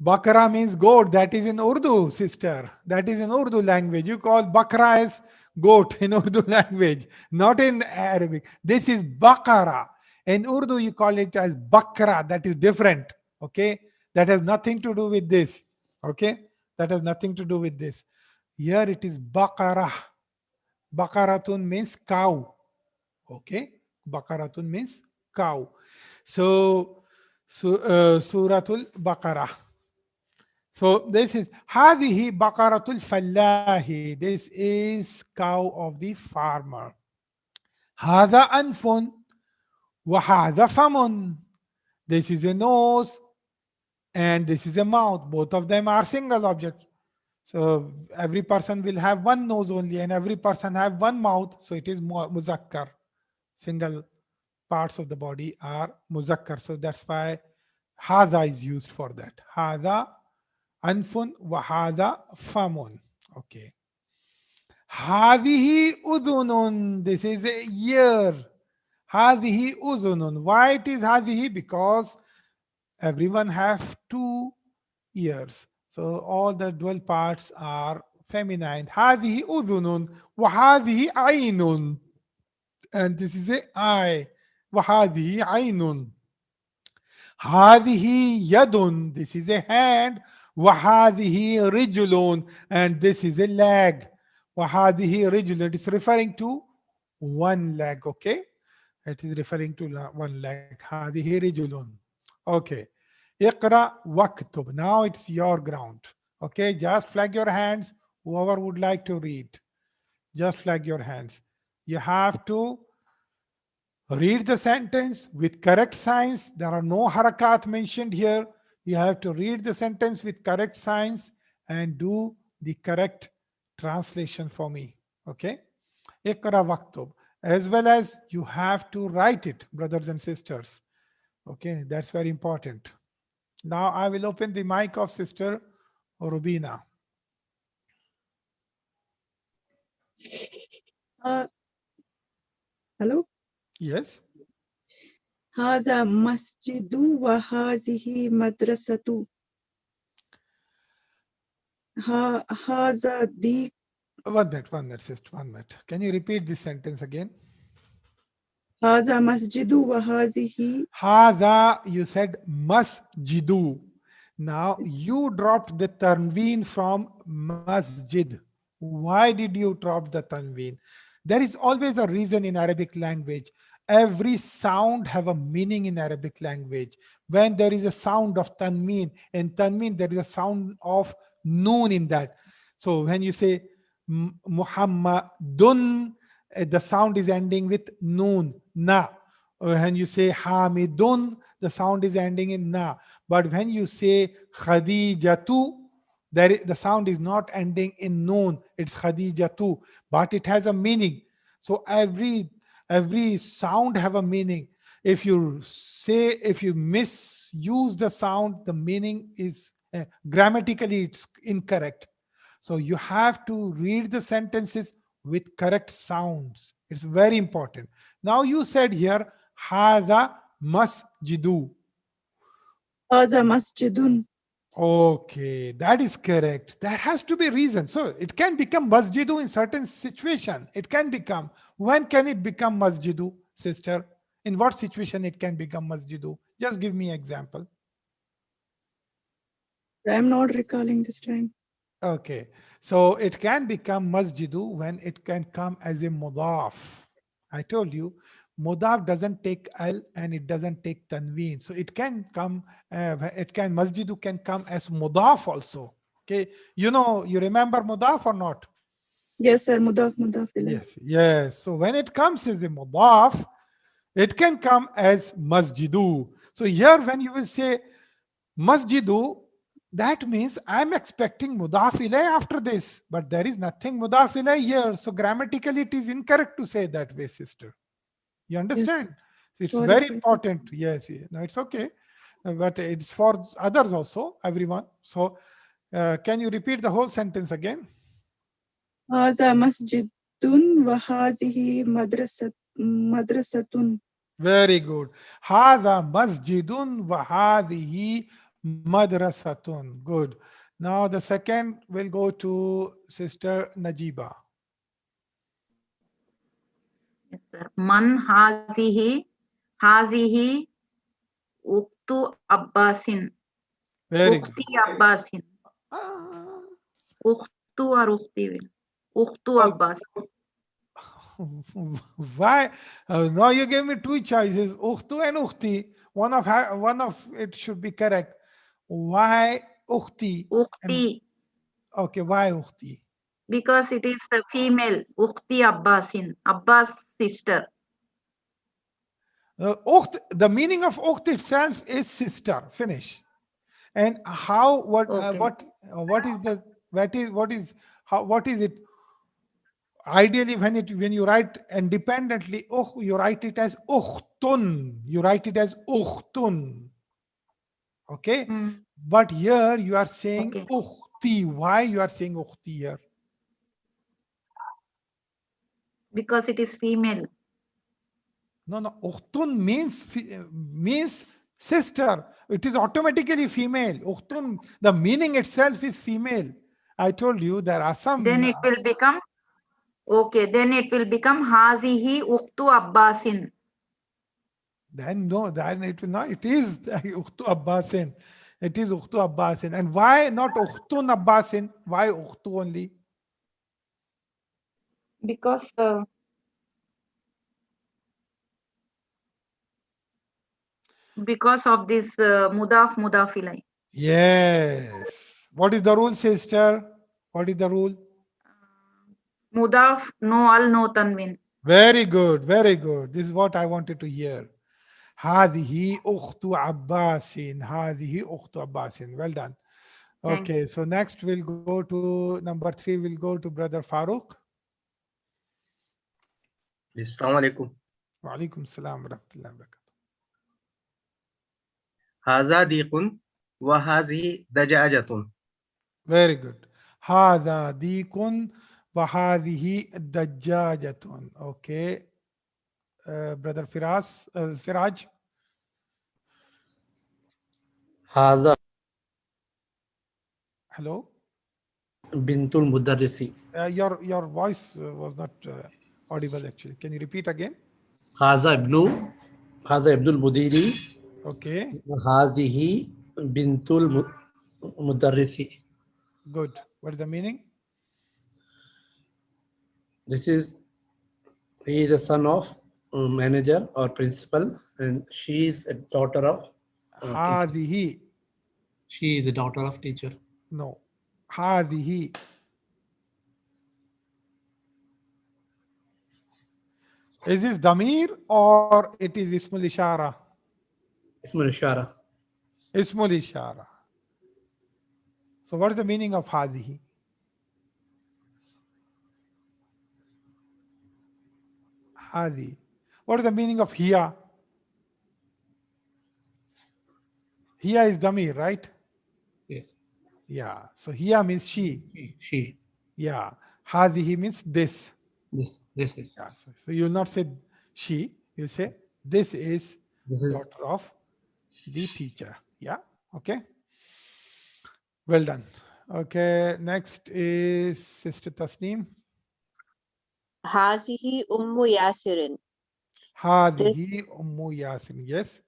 Bakra means goat. That is in Urdu, sister. That is in Urdu language. You call Bakra as goat in Urdu language, not in Arabic. This is Bakara. In Urdu, you call it as Bakra. That is different. Okay. That has nothing to do with this. Okay. That has nothing to do with this. Here it is Bakara. Bakaratun means cow. Okay. Bakaratun means cow. So Suratul Baqarah. So this is Hadihi Baqaratul Fallahi. This is cow of the farmer. Hada Anfun wa hada Famun. This is a nose and this is a mouth. Both of them are single objects. So every person will have one nose only and every person have one mouth. So it is muzakkar. Single parts of the body are muzakkar. So that's why hada is used for that. Hada Anfun wa hada famun. Okay. Hadihi udunun. This is a ear. Hadihi udunun. Why it is hadihi? Because everyone have two ears. So all the dual parts are feminine. Hadihi udunun wa hadihi aynun. And this is a eye. Wa hadihi aynun. Hadihi yadun. This is a hand. وَهَذِهِ رِجُلٌ, and this is a leg. وَهَذِهِ رِجُلٌ, it is referring to one leg. Okay, it is referring to one leg. هَذِهِ رِجُلٌ. Okay, اقرأ واكتب. Now it's your ground. Okay, just flag your hands. Whoever would like to read, just flag your hands. You have to read the sentence with correct signs. There are no harakat mentioned here. You have to read the sentence with correct signs and do the correct translation for me. Okay? Iqra waktub. As well as you have to write it, brothers and sisters. Okay, that's very important. Now I will open the mic of Sister Rubina. Hello. Yes. هذا مسجد وهذه مدرسة. هذا the. One minute, sister. 1 minute. Can you repeat this sentence again? هذا مسجد وهذه. Hada, you said masjidu. Now you dropped the tanween from masjid. Why did you drop the tanween? There is always a reason in Arabic language. Every sound have a meaning in Arabic language. When there is a sound of tanween, in tanween there is a sound of noon in that. So when you say Muhammadun, the sound is ending with noon, na. When you say Hamidun, the sound is ending in na. But when you say Khadijatu, The sound is not ending in noon. It's Khadija too, but it has a meaning. So every sound have a meaning. If you misuse the sound, the meaning is grammatically it's incorrect. So you have to read the sentences with correct sounds. It's very important. Now you said here, Hada masjidu. هذا مسجد. Okay, that is correct. There has to be reason. So it can become masjidu in certain situation. It can become. When can it become masjidu, sister? In what situation it can become masjidu? Just give me example. I'm not recalling this time. Okay, so it can become masjidu when it can come as a mudaf. I told you, mudaf doesn't take al and it doesn't take tanween. So it can come, masjidu can come as mudaf also. Okay, you remember mudaf or not? Yes, sir. مضاف مضاف إليه. Yes. So when it comes as a mudaf, it can come as masjidu. So here when you will say masjidu, that means I'm expecting mudaf ilay after this, but there is nothing mudaf ilay here. So grammatically it is incorrect to say that way, sister. You understand? It's Sorry, very sir. important. Yes. No, it's okay. But it's for others also, everyone. So can you repeat the whole sentence again? هذا مسجد وهذه مدرسة. Very good. هذا مسجد وهذه مدرسة. Good. Now the second will go to Sister Najiba. Yes, sir. Man hazihi. Hazihi uktu Abbasin. Very good. Ukti Abbasin. Ah, Uktu or ukti. Uktu Oh. Abbas. Why? Now you gave me two choices, Ukhtu and Ukhti. One of it should be correct. Why Ukhti? Ukti. Okay, why Ukhti? Because it is a female. Ukti Abbasin. Abbas sister. The meaning of Ukht itself is sister. Finish. And how? What? Okay. What is it? Ideally, when you write independently, you write it as ukhtun. You write it as ukhtun. Okay. Mm. But here you are saying Okay. ukhti. Why you are saying ukhti here? Because it is female. No. Ukhtun means sister. It is automatically female. Ukhtun, the meaning itself is female. I told you there are some. Then it will become. Okay. Then it will become hazihi uktu Abbasin. Then no, then it will not. It is Ukhtu Abbasin. It is Ukhtu Abbasin. And why not Ukhtun Abbasin? Why Ukhtu only? Because of this mudaf ilay. Yes. What is the rule, sister? What is the rule? Mudaf no al no tanwin. Very good. Very good. This is what I wanted to hear. هذه أخت عباس. هذه أخت عباس. Well done. Okay, so next we'll go to number 3. We'll go to Brother Farooq. Assalamu alaikum. Wa alaikum salam wa rahmatullahi wa barakatuh. Haza diqun wa hazihi dajajatun. Very good. هذا ديك وهذه دجاجة. Okay. Brother Siraj. هذا Hello. بنت المدرس. Your voice was not audible actually. Can you repeat again? هذا ابن المدير. Okay. وهذه بنت المدرس. Good. What is the meaning? He is a son of manager or principal, and she is a daughter of هذه. she is a daughter of teacher. No. هذه. Is this Dhamair or it is Ismul Ishara? Ismul Ishara. Ismul Ishara. So what is the meaning of hadihi? Hadi. What is the meaning of hiya? Hiya is Dhamair, right? Yes. Yeah. So hiya means she. She. Yeah. Hadihi means this. This is. Yeah. So you will not say she. You say this is This is. daughter of the teacher. Yeah. Okay. Well done. Okay. Next is Sister Tasneem. Hazihi Ummu Yasirin. Hadihi Ummu Yasin. Yes.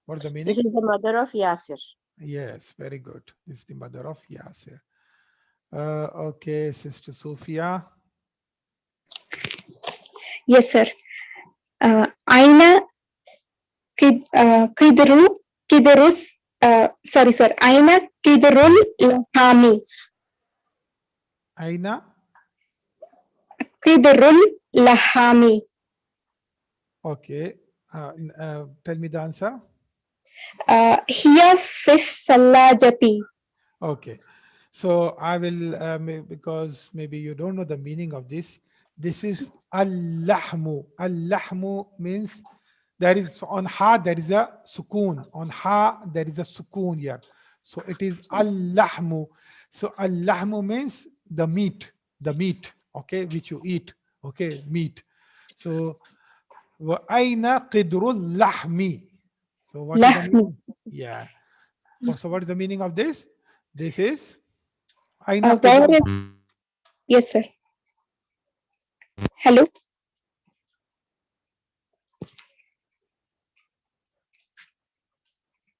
What is the meaning? This is the mother of Yasir. Yes. Very good. This is the mother of Yasir. Okay. Sister Sophia. Yes, sir. Aina Kidrus. Sorry, sir. Aina Kidrul Lahami. Aina. Kidrul Lahami. Okay. Tell me the answer. Hiya Fis Salajati. Okay. So I will, because maybe you don't know the meaning of this. This is al-lahmu. Al-lahmu means there is on ha, there is a sukoon. On ha, there is a sukoon here. So it is al-lahmu. So al-lahmu means the meat, okay, which you eat, okay, meat. So wa aina qidrul lahmi. So what is the meaning? Yeah. So what is the meaning of this? This is aina Where qidrul. is? Yes, sir. Hello.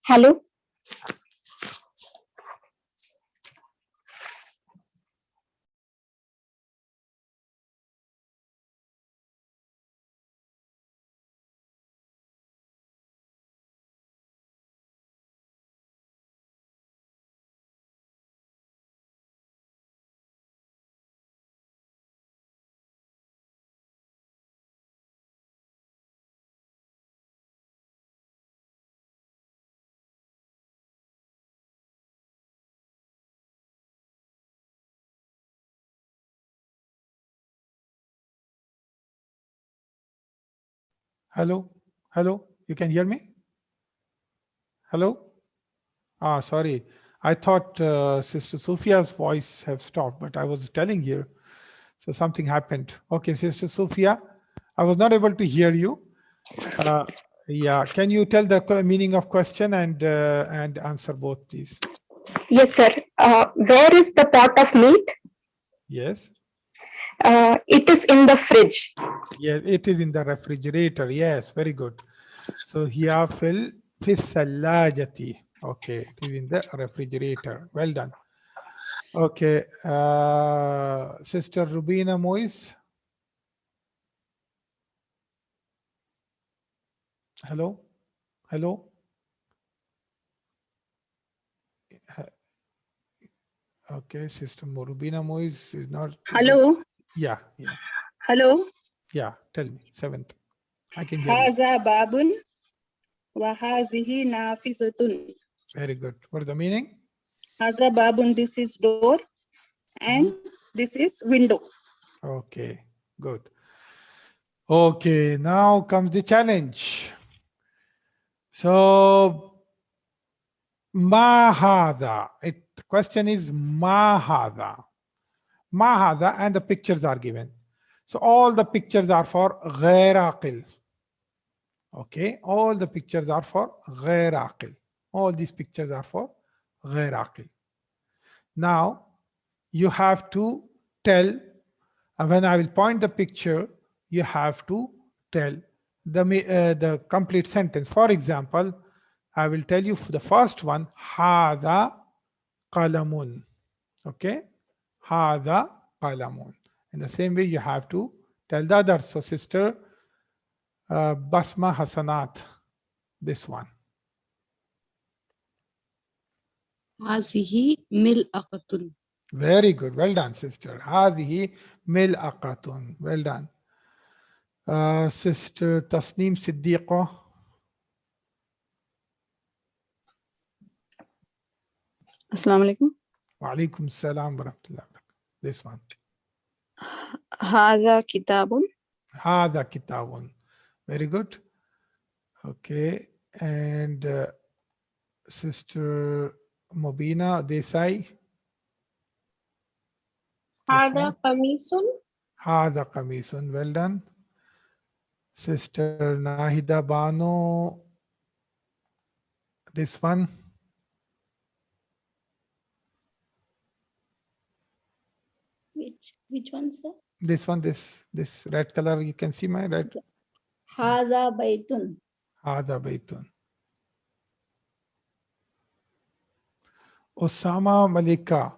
Hello. Hello, hello. You can hear me? Hello. Ah, sorry. I thought Sister Sophia's voice have stopped, but I was telling here, so something happened. Okay, Sister Sophia, I was not able to hear you. Yeah, can you tell the meaning of question and answer both, please? Yes, sir. Where is the pot of meat? Yes. It is in the fridge. Yeah, it is in the refrigerator. Yes, very good. So here fil thallajati. Okay, it is in the refrigerator. Well done. Okay, Sister Rubina Moise. Hello, hello. Okay, Sister Rubina Moise is not. Hello. Yeah. Hello. Yeah, tell me. Seventh. I can hear you. Haza babun wa hazihi nafizatun. Very good. What is the meaning? Haza babun, this is door, and this is window. Okay, good. Okay, now comes the challenge. So, mahada. The question is mahada. Mahada, and the pictures are given. So all the pictures are for ghair aqil. Okay, all the pictures are for ghair aqil. All these pictures are for ghair aqil. Now, you have to tell, when I will point the picture, you have to tell the complete sentence. For example, I will tell you the first one, hada qalamun. Okay, hada qalamun. In the same way, you have to tell the others. So, Sister Basma Hasanat, this one. Hazihi mil'aqatun. Very good. Well done, sister. Hadihi mil'aqatun. Well done. Sister Tasneem Siddiqa. Assalamu alaikum. Wa alaikum salam wa rahmatullah. This one. هذا كتاب. Hada kitabun. Very good. Okay. And Sister Mobina Desai. هذا قميص. Hada Kamisun. Well done. Sister Nahida Bano. This one. Which one, sir? This one, this red color, you can see my red. Hada Baitun. Hada Baitun. Osama Malika.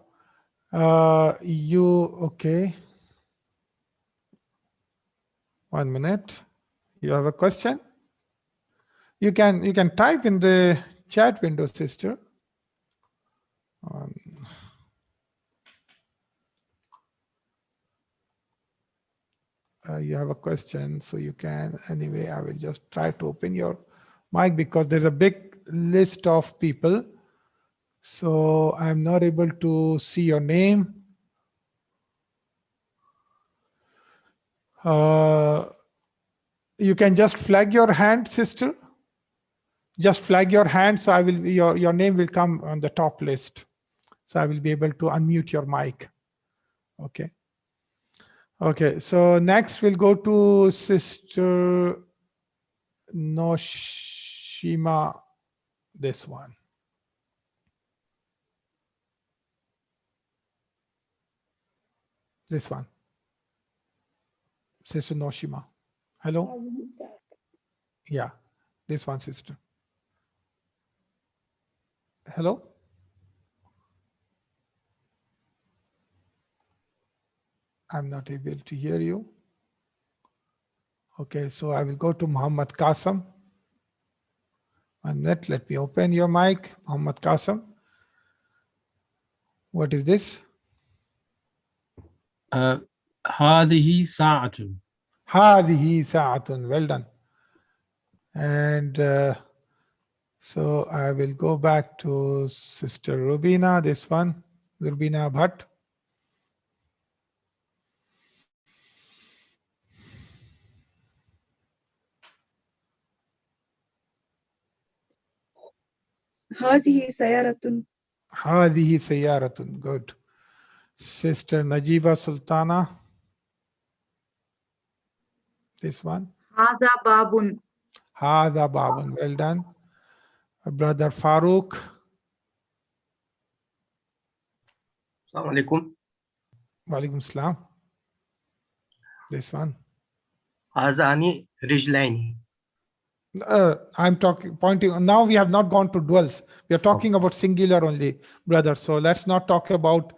You okay? 1 minute. You have a question? You can type in the chat window, sister. You have a question, so you can. Anyway, I will just try to open your mic because there's a big list of people. So I'm not able to see your name. You can just flag your hand, sister. Just flag your hand, so I will your name will come on the top list. So I will be able to unmute your mic. Okay. Okay. So next we'll go to Sister Noshima. This one. This one. Sister Noshima. Hello? Yeah. This one, sister. Hello? I'm not able to hear you. Okay, so I will go to Muhammad Qasim. Let me open your mic, Muhammad Qasim. What is this? هذه ساعة. هذه ساعة. Well done. And so I will go back to Sister Rubina, this one, Rubina Bhatt. هذه سيارة. هذه سيارة. Good. Sister Najiba Sultana. This one. Haza babun. Hada Babun. Well done. Brother Farooq. Assalamu alaikum. Walaikum salam. This one. Hazani rijlaini. I'm pointing. Now we have not gone to duals. We are talking about singular only, brother. So let's not talk about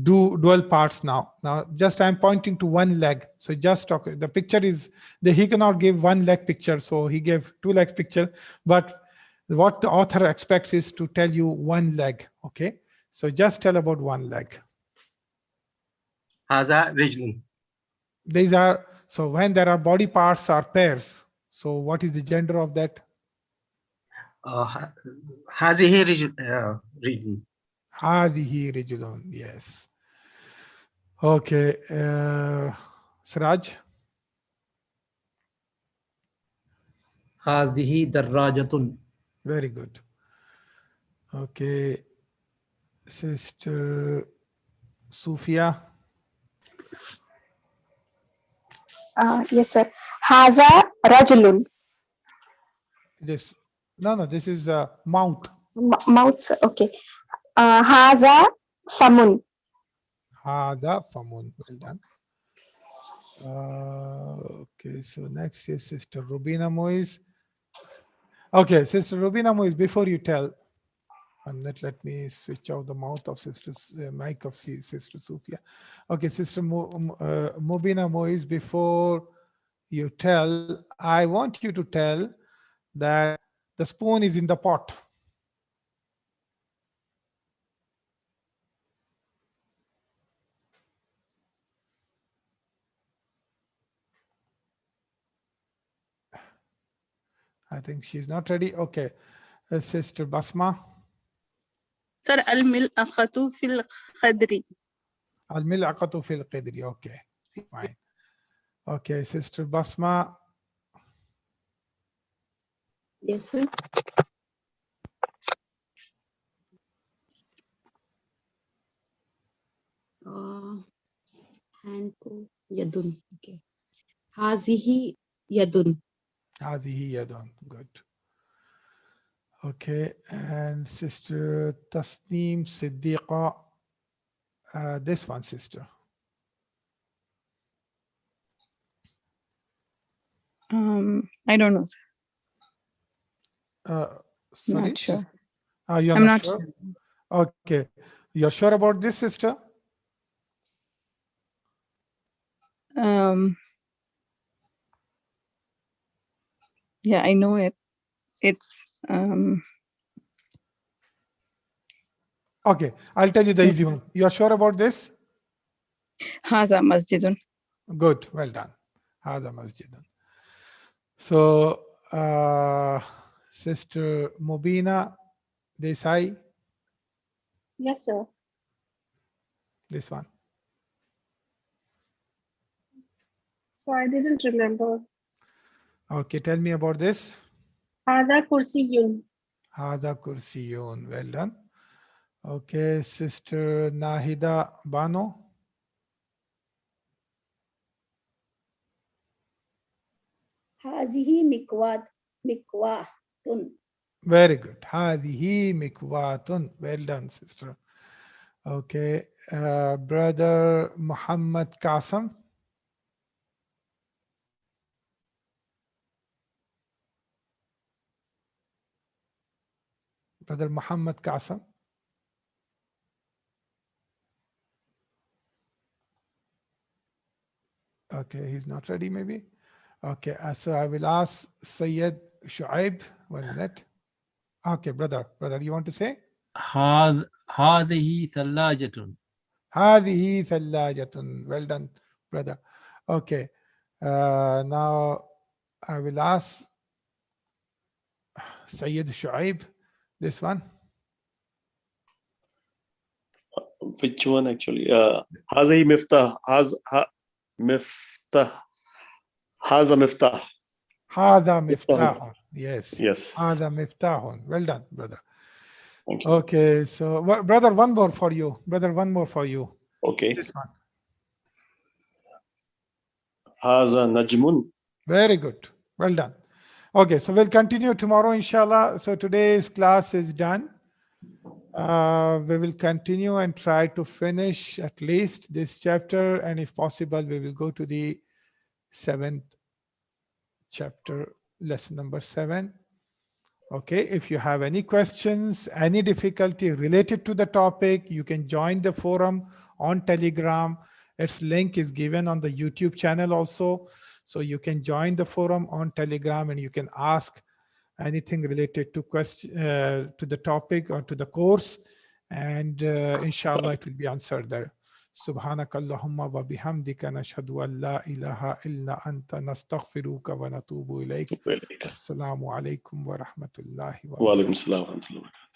dual parts now. Now just I'm pointing to one leg. So just talk. The picture is he cannot give one leg picture. So he gave two legs picture. But what the author expects is to tell you one leg. Okay. So just tell about one leg. Haza rijlun. These are, so when there are body parts are pairs. So what is the gender of that? Hazihi rijlun. Hadihi rijlun. Yes. Okay. Siraj. هذه دراجة. Very good. Okay. Sister Sufia. Yes, sir. هذا رجل. This, no, this is mouth. Mouth, sir. Okay. هذا فم. Hada famun. Well done. Okay, so next is Sister Rubina Moise. Okay, Sister Rubina Moise, before you tell, and let me switch out the mouth of mic of Sister Sufia. Okay, Sister Mubina Moise, before you tell, I want you to tell that the spoon is in the pot. I think she's not ready. Okay, Sister Basma. Sir, al-mil'aqatu fil khadri. Al-mil'aqatu fil qidri. Okay, fine. Okay, Sister Basma. Yes, sir. Hand ko yadun. Okay. Hazihi yadun. Hadihi yadun. Good. Okay, and Sister Tasneem Siddiqa. This one, sister. I don't know. Sorry? Not sure. You're I'm not not sure? sure. Okay. You're sure about this, sister? Yeah, I know it. It's Okay, I'll tell you the easy one. You're sure about this? Haza masjidun. Good, well done. Hada masjidun. So, Sister Mubina Desai, Yes, sir. this one. So I didn't remember. Okay, tell me about this. Hada kursiyun. Hada kursiyun, well done. Okay, Sister Nahida Bano. Hazihi mikwatun. Very good. Hadihi mikwatun. Well done, sister. Okay, Brother Muhammad Qasim. Brother Muhammad Qasim. Okay, he's not ready maybe. Okay, so I will ask Sayyid Shuaib. 1 minute. Okay, brother, you want to say? هذه ثلاجة. هذه ثلاجة. Well done, brother. Okay, now I will ask Sayyid Shuaib. This one. Which one actually? هذه مفتاح. مفتاح. هذا مفتاح. هذا مفتاح. Yes. Yes. هذا مفتاح. Well done, brother. Thank you. Okay, so brother, one more for you. Brother, one more for you. Okay. This one. هذا نجم. Very good. Well done. Okay, so we'll continue tomorrow, inshallah. So today's class is done. We will continue and try to finish at least this chapter, and if possible, we will go to the 7th chapter, lesson number 7. Okay, if you have any questions, any difficulty related to the topic, you can join the forum on Telegram. Its link is given on the YouTube channel also. So you can join the forum on Telegram and you can ask anything related to to the topic or to the course, and inshallah it will be answered there. Subhanakallahumma wa bihamdika nashhadu an la ilaha illa anta nastaghfiruka wa natubu ilayk. Assalamu alaikum wa rahmatullahi wa barakatuh. Wa alaikum assalam wa rahmatullahi wa barakatuh.